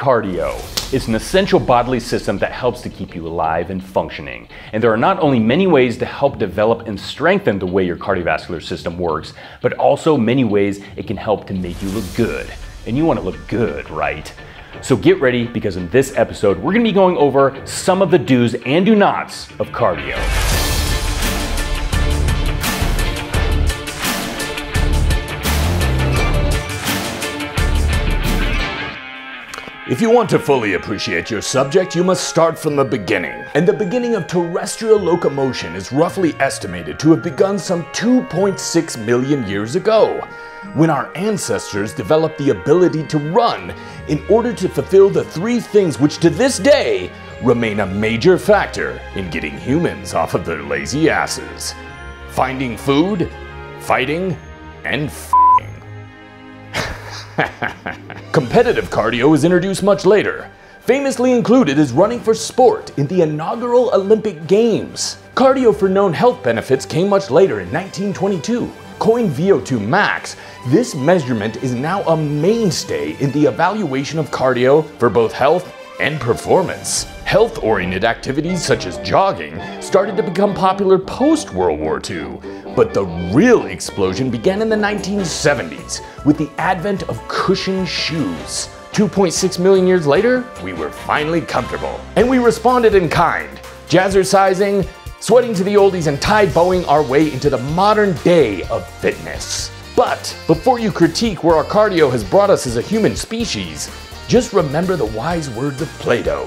cardio. It's an essential bodily system that helps to keep you alive and functioning. And there are not only many ways to help develop and strengthen the way your cardiovascular system works, but also many ways it can help to make you look good. And you want to look good, right? So get ready, because in this episode, we're going to be going over some of the do's and do nots of cardio. If you want to fully appreciate your subject, you must start from the beginning. And the beginning of terrestrial locomotion is roughly estimated to have begun some 2.6 million years ago, when our ancestors developed the ability to run in order to fulfill the three things which to this day remain a major factor in getting humans off of their lazy asses: finding food, fighting, and Competitive cardio was introduced much later. Famously included is running for sport in the inaugural Olympic Games. Cardio for known health benefits came much later in 1922. Coined VO2 max, this measurement is now a mainstay in the evaluation of cardio for both health and performance. Health-oriented activities such as jogging started to become popular post-World War II, but the real explosion began in the 1970s with the advent of cushioned shoes. 2.6 million years later, we were finally comfortable. And we responded in kind, jazzercising, sweating to the oldies, and Tae-Boing our way into the modern day of fitness. But before you critique where our cardio has brought us as a human species, just remember the wise words of Plato.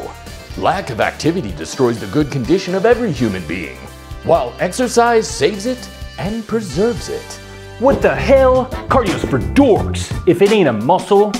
Lack of activity destroys the good condition of every human being, while exercise saves it and preserves it. What the hell? Cardio's for dorks. If it ain't a muscle,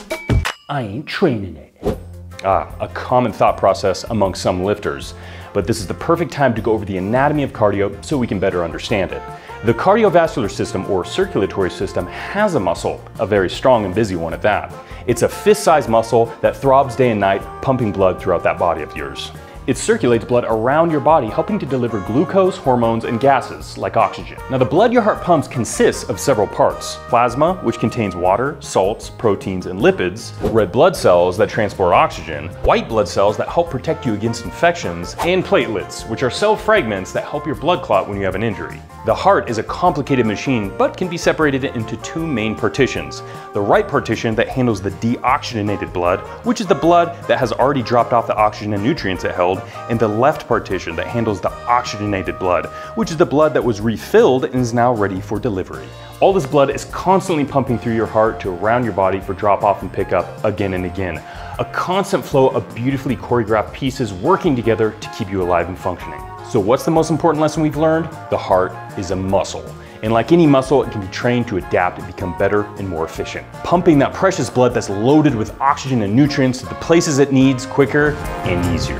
I ain't training it. A common thought process among some lifters. But this is the perfect time to go over the anatomy of cardio so we can better understand it. The cardiovascular system, or circulatory system, has a muscle, a very strong and busy one at that. It's a fist-sized muscle that throbs day and night, pumping blood throughout that body of yours. It circulates blood around your body, helping to deliver glucose, hormones, and gases, like oxygen. Now, the blood your heart pumps consists of several parts: plasma, which contains water, salts, proteins, and lipids; red blood cells that transport oxygen; white blood cells that help protect you against infections; and platelets, which are cell fragments that help your blood clot when you have an injury. The heart is a complicated machine, but can be separated into two main partitions. The right partition that handles the deoxygenated blood, which is the blood that has already dropped off the oxygen and nutrients it held, and the left partition that handles the oxygenated blood, which is the blood that was refilled and is now ready for delivery. All this blood is constantly pumping through your heart to around your body for drop off and pick up again and again. A constant flow of beautifully choreographed pieces working together to keep you alive and functioning. So what's the most important lesson we've learned? The heart is a muscle. And like any muscle, it can be trained to adapt and become better and more efficient, pumping that precious blood that's loaded with oxygen and nutrients to the places it needs quicker and easier.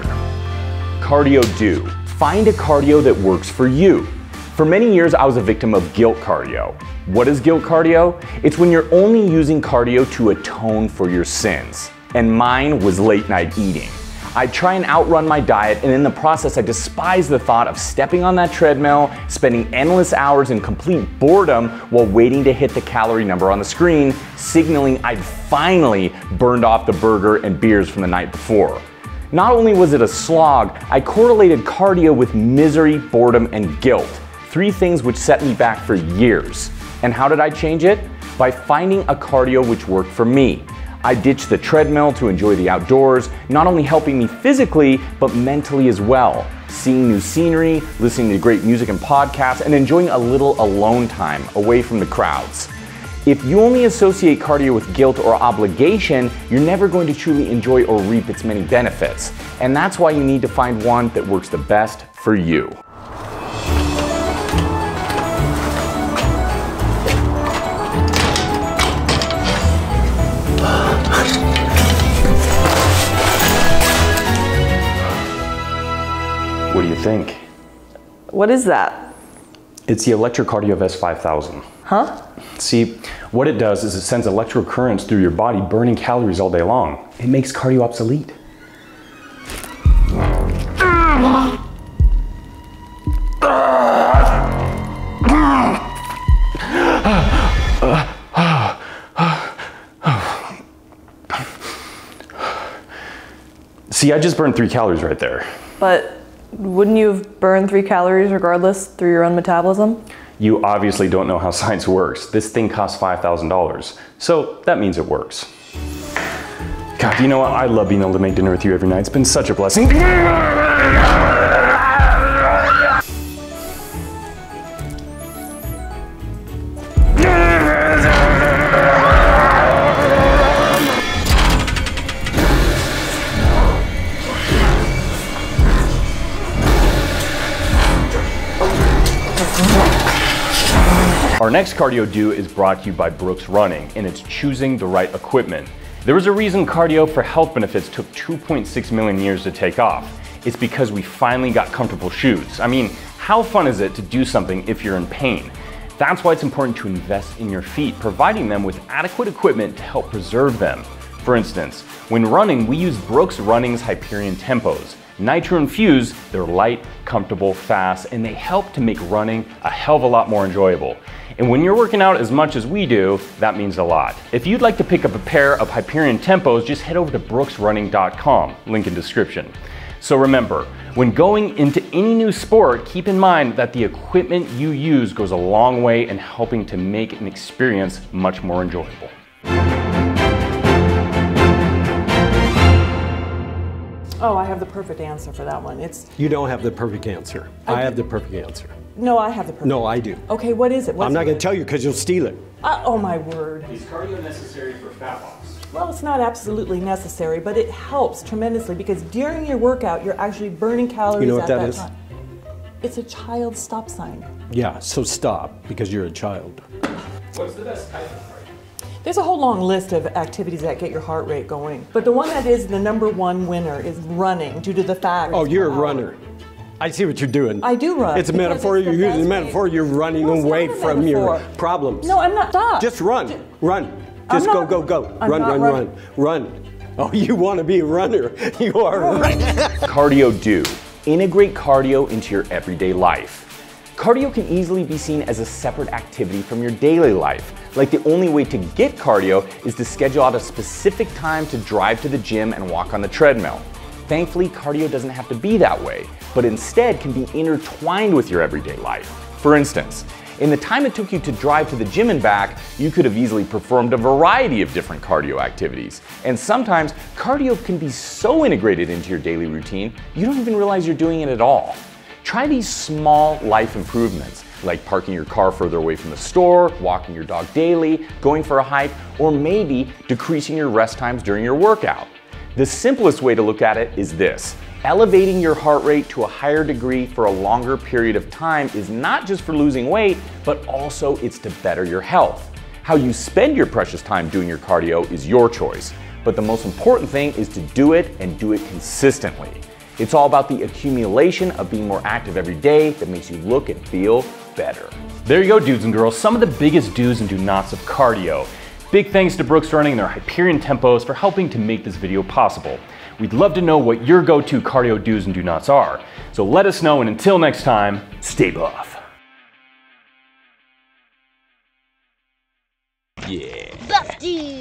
Cardio do. Find a cardio that works for you. For many years, I was a victim of guilt cardio. What is guilt cardio? It's when you're only using cardio to atone for your sins. And mine was late night eating. I'd try and outrun my diet, and in the process I despised the thought of stepping on that treadmill, spending endless hours in complete boredom while waiting to hit the calorie number on the screen, signaling I'd finally burned off the burger and beers from the night before. Not only was it a slog, I correlated cardio with misery, boredom, and guilt, three things which set me back for years. And how did I change it? By finding a cardio which worked for me. I ditched the treadmill to enjoy the outdoors, not only helping me physically, but mentally as well. Seeing new scenery, listening to great music and podcasts, and enjoying a little alone time away from the crowds. If you only associate cardio with guilt or obligation, you're never going to truly enjoy or reap its many benefits. And that's why you need to find one that works the best for you. What do you think? What is that? It's the ElectroCardioVest 5000. Huh? See, what it does is it sends electrical currents through your body, burning calories all day long. It makes cardio obsolete. See, I just burned 3 calories right there. But wouldn't you have burned 3 calories regardless through your own metabolism? You obviously don't know how science works. This thing costs $5,000. So that means it works. God, you know what? I love being able to make dinner with you every night. It's been such a blessing. Our next cardio do is brought to you by Brooks Running, and it's choosing the right equipment. There was a reason cardio for health benefits took 2.6 million years to take off. It's because we finally got comfortable shoes. I mean, how fun is it to do something if you're in pain? That's why it's important to invest in your feet, providing them with adequate equipment to help preserve them. For instance, when running, we use Brooks Running's Hyperion Tempos. Nitro infused, they're light, comfortable, fast, and they help to make running a hell of a lot more enjoyable. And when you're working out as much as we do, that means a lot. If you'd like to pick up a pair of Hyperion Tempos, just head over to brooksrunning.com, link in description. So remember, when going into any new sport, keep in mind that the equipment you use goes a long way in helping to make an experience much more enjoyable. Oh, I have the perfect answer for that one. You don't have the perfect answer. I have the perfect answer. No, I have the perfect No, I do. Okay, what is it? I'm not going to tell you because you'll steal it. Oh, my word. Is cardio necessary for fat loss? Well, it's not absolutely necessary, but it helps tremendously because during your workout, you're actually burning calories You know what at that that is? time. It's a child stop sign. Yeah, so stop because you're a child. What's the best type of cardio? There's a whole long list of activities that get your heart rate going, but the one that is the #1 winner is running due to the fact. Oh, you're a runner. I see what you're doing. I do run. It's a metaphor. It's the You're using a best metaphor. way. You're running No, it's away not a from your metaphor. problems. No, I'm not. Stop. Just run. Run. Just I'm go, not- go, go. I'm Run, not run, running. run. Run. Oh, you want to be a runner. You are right. Cardio do. Integrate cardio into your everyday life. Cardio can easily be seen as a separate activity from your daily life. Like the only way to get cardio is to schedule out a specific time to drive to the gym and walk on the treadmill. Thankfully, cardio doesn't have to be that way, but instead can be intertwined with your everyday life. For instance, in the time it took you to drive to the gym and back, you could have easily performed a variety of different cardio activities. And sometimes, cardio can be so integrated into your daily routine, you don't even realize you're doing it at all. Try these small life improvements, like parking your car further away from the store, walking your dog daily, going for a hike, or maybe decreasing your rest times during your workout. The simplest way to look at it is this. Elevating your heart rate to a higher degree for a longer period of time is not just for losing weight, but also it's to better your health. How you spend your precious time doing your cardio is your choice, but the most important thing is to do it and do it consistently. It's all about the accumulation of being more active every day that makes you look and feel better. There you go, dudes and girls, some of the biggest do's and do nots of cardio. Big thanks to Brooks Running and their Hyperion Tempos for helping to make this video possible. We'd love to know what your go-to cardio do's and do nots are. So let us know, and until next time, stay buff. Yeah. Buff dude.